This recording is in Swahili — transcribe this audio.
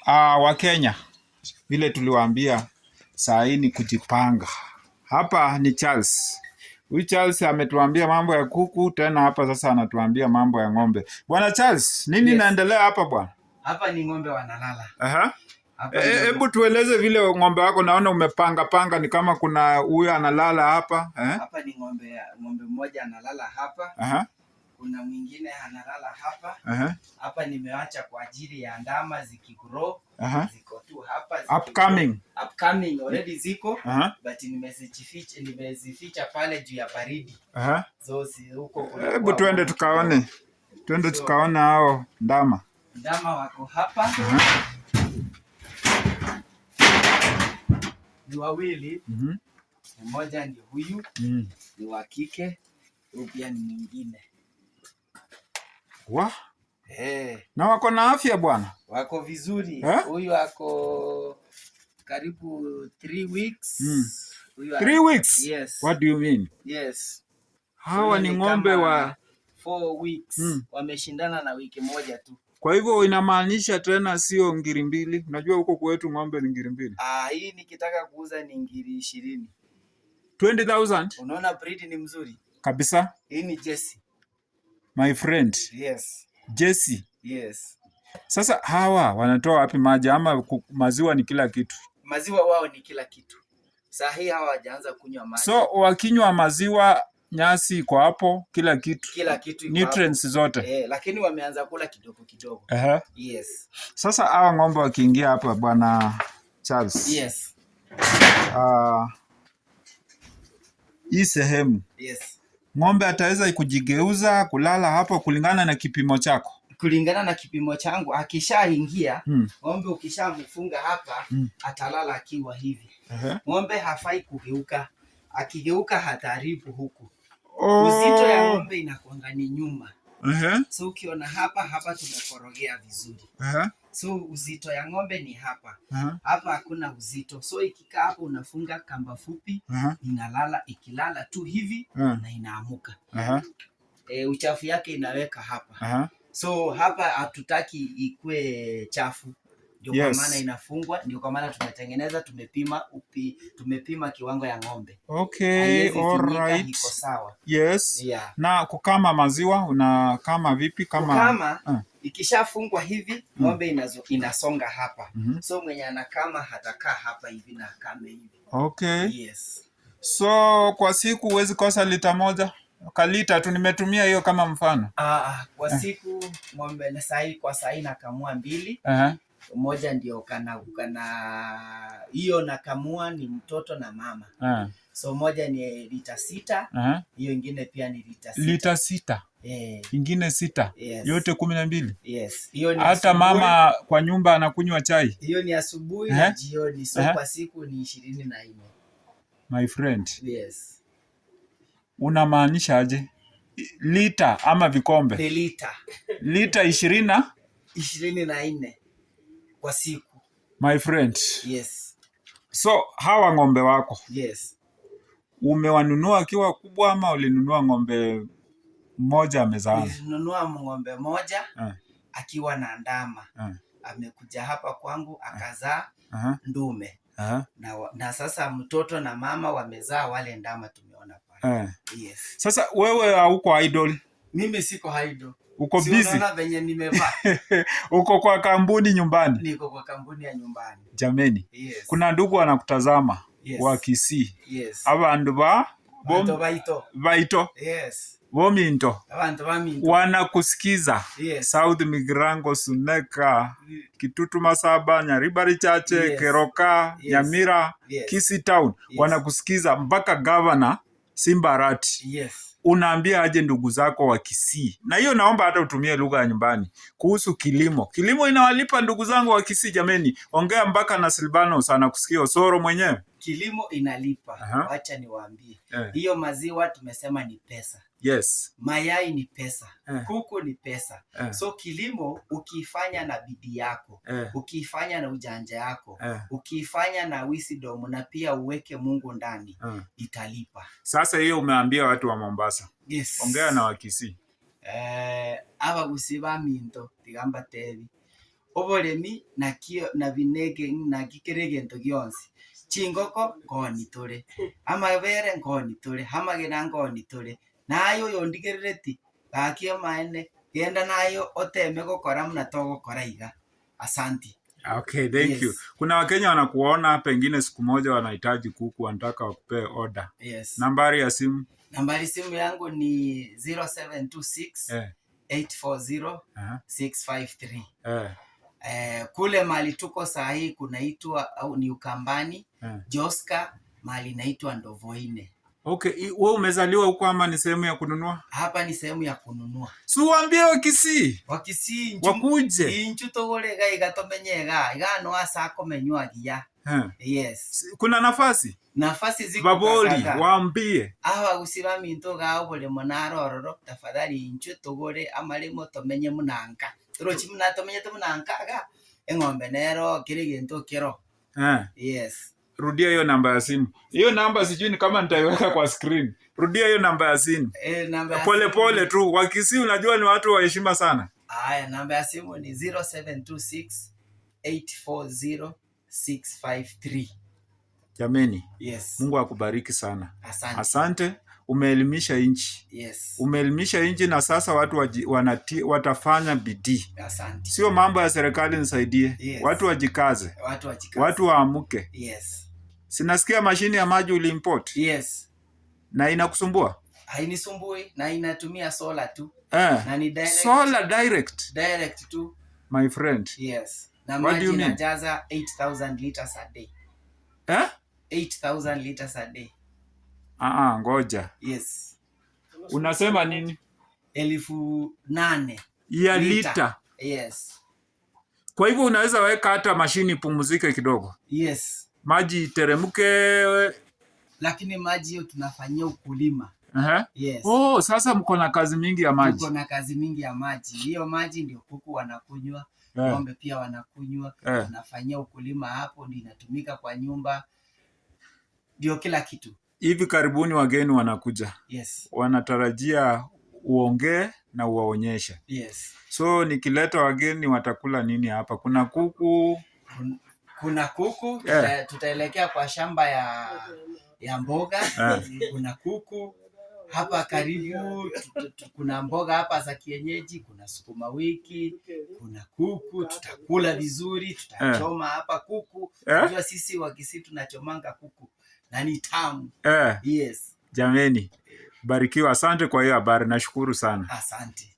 Wa Kenya vile tuliwaambia saa hii ni kujipanga. Hapa ni Charles. Huyu Charles ametuambia mambo ya kuku, tena hapa sasa anatuambia mambo ya ng'ombe. Bwana Charles, nini inaendelea hapa bwana? Hapa ni ng'ombe wanalala. Hebu tueleze vile ng'ombe wako, naona umepanga ni kama kuna huyu analala hapa. Hapa ni ng'ombe mmoja analala hapa. Kuna mwingine analala hapa. Hapa nimeacha kwa ajili ya ndama zikigrow. Ziko tu hapa. Upcoming already ziko. But nimezificha pale juu ya baridi. So si huko kuna. Hebu twende tukaone. Twende tukaona hao ndama. Ndama wako hapa. Ni wawili. Mmoja ndio huyu. Ni wa kike. Huyu pia ni mwingine. Na wako na afya bwana? Wako vizuri. Huyu ako karibu 3 weeks. 3 weeks? Yes. What do you mean? Yes. Hawa ni ng'ombe wa 4 weeks. Wameshindana na wiki moja tu. Kwa hivyo inamaanisha tena sio ngiri mbili. Unajua huko kwetu ng'ombe ni ngiri mbili. Hii nikitaka kuuza ni ngiri 20. 20,000? Unaona breed ni mzuri kabisa. Hii ni Jersey. My friend. Yes. Jersey. Yes. Sasa hawa wanatoa wapi maji ama maziwa ni kila kitu? Maziwa wao ni kila kitu. Saa hii hawa hawajaanza kunywa maji. So wakinywa maziwa, nyasi iko hapo, kila kitu. Kila kitu iko nutrients hapo zote. Lakini wameanza kula kidogo kidogo. Yes. Sasa hawa ng'ombe wakiingia hapa bwana Charles. Yes. Hii sehemu. Yes. Ng'ombe ataweza kujigeuza kulala hapo kulingana na kipimo chako? Kulingana na kipimo changu, akishaingia ng'ombe ukishamfunga hapa atalala akiwa hivi. Ng'ombe hafai kugeuka. Akigeuka hataribu huku. Uzito ya ng'ombe inakuanga ni nyuma. So ukiona hapa tumekorogea vizuri. So uzito ya ng'ombe ni hapa. Hapa hakuna uzito. So ikikaa hapo unafunga kamba fupi, inalala, ikilala tu hivi na inaamuka. Uchafu yake inaweka hapa. So hapa hatutaki ikue chafu. Ndio kwa maana inafungwa, ndio kwa maana tumetengeneza, tumepima kiwango ya ng'ombe. Okay, alright. Iko sawa. Yes. Yeah. Na kukama maziwa unakama vipi kama ikishafungwa hivi ng'ombe inasonga hapa. So mwenye anakama hatakaa hapa hivi na kame hivi. Okay. Yes. So kwa siku huwezi kosa lita moja? Kalita tu nimetumia hiyo kama mfano. Kwa siku ng'ombe na kwa saa hii nakamua 2. Moja ndio kana hiyo nakamua ni mtoto na mama. So moja ni lita 6. Hiyo ingine pia ni lita 6. Lita 6? Ingine 6. Yes. Yote 12? Yes. Hiyo ni hata mama kwa nyumba anakunywa chai? Hiyo ni asubuhi na jioni. So kwa siku ni 24. My friend. Yes. Unamaanisha aje? Lita ama vikombe? Ni lita. Lita 24 kwa siku. My friend. Yes. So hawa ng'ombe wako. Yes. Umewanunua akiwa kubwa ama ulinunua ng'ombe mmoja amezaana? Nilinunua ng'ombe mmoja akiwa na ndama. Amekuja hapa kwangu akazaa ndume. Na sasa mtoto na mama wamezaa wale ndama tumeona pale. Yes. Sasa wewe hauko idle? Mimi siko idle. Uko busy? Unaona venye nimevaa. Uko kwa kampuni nyumbani? Niko kwa kampuni ya nyumbani. Jameni. Yes. Kuna ndugu wanakutazama. Yes. Wa Kisii. Yes. Abandu baito. Yes. Bominto. Abandu baminto. Wanakusikiza. Yes. South Migrango, Suneka, Kitutu Masaba, Nyaribari Chache, Keroka, Nyamira, Kisii Town. Wanakusikiza mpaka governor Simbarati. Yes. Unaambia aje ndugu zako wa Kisii? Na hiyo naomba hata utumie lugha ya nyumbani kuhusu kilimo. Kilimo inawalipa ndugu zangu wa Kisii jameni. Ongea mpaka na Silvano sana kusikia Osoro mwenyewe. Kilimo inalipa. Wacha niwaambie. Hiyo maziwa tumesema ni pesa. Yes. Mayai ni pesa. Kuku ni pesa. So kilimo ukiifanya na bidii yako, ukiifanya na ujanja yako, ukiifanya na wisdom na pia uweke Mungu ndani, italipa. Sasa hiyo umeambia watu wa Mombasa. Yes. Ongea na wa Kisii. Aba gusiba minto tigamba tebi. oboremi na binege na gikerege gionsi chingoko ngoni tore amabere ngoni tore amagena ngoni tore nayo yondigerereti gakio maene genda nayo oteme gukora muna togukora iga. Asanti. Okay, thank you. Kuna Wakenya wanakuona pengine siku moja wanahitaji kuku, wanataka wakupe order. Nambari ya simu? Nambari simu yangu ni 0726 840 653. Kule mali tuko sahi kunaitwa au ni Ukambani, Joska mali inaitwa Ndovoine. Okay, wewe umezaliwa huko ama ni sehemu ya kununua? Hapa ni sehemu ya kununua. Si uambie Wakisii. Wakisii wakuje. Inchu togore ga igatomenyega, igano asa komenywa giya. Yes. Kuna nafasi? Nafasi ziko Baboli, waambie. Aho gusira minto ga obole monaro ororo tafadhali inchu togore amarimo tomenye munanka. Turochi muna tomenye munanka ga eng'ombe nero kirigento kero. Yes. Rudia hiyo namba ya simu. Hiyo namba sijui ni kama nitaiweka kwa screen. Rudia hiyo namba ya simu. Pole pole tu. Wakisii unajua ni watu wa heshima sana. Haya, namba ya simu ni 0726 840 653. Jameni. Yes. Mungu akubariki sana. Asante. Asante. Umeelimisha nchi. Yes. Umeelimisha nchi na sasa watu watafanya bidii. Asante. Sio mambo ya serikali nisaidie. Yes. Watu wajikaze. Watu waamuke. Yes. Sinasikia mashini ya maji uliimport. Yes. Na inakusumbua? Hainisumbui na inatumia solar tu. Na ni direct. Solar direct. Direct tu. My friend. Yes. Na maji inajaza 8,000 liters a day. 8,000 liters a day. Ngoja. Yes. Unasema nini? 8,000 ya lita. Yes. Kwa hivyo unaweza weka hata mashini pumzike kidogo. Yes. Maji teremke. Lakini maji hiyo tunafanyia ukulima. Yes. Sasa mko na kazi mingi ya maji. Tuko na kazi mingi ya maji. Hiyo maji ndio kuku wanakunywa, ng'ombe pia wanakunywa. Tunafanyia ukulima hapo, ndio inatumika kwa nyumba. Ndio kila kitu. Hivi karibuni wageni wanakuja. Yes. Wanatarajia uongee na uwaonyeshe. Yes. So nikileta wageni watakula nini hapa? Kuna kuku. Kuna kuku. Tutaelekea kwa shamba ya mboga. Kuna kuku. Hapa karibu kuna mboga hapa za kienyeji, kuna sukuma wiki, kuna kuku, tutakula vizuri, tutachoma hapa kuku. Unajua sisi Wakisii tunachomanga kuku na ni tamu. Yes. Jameni, barikiwa. Asante kwa hiyo habari, nashukuru sana. Asante.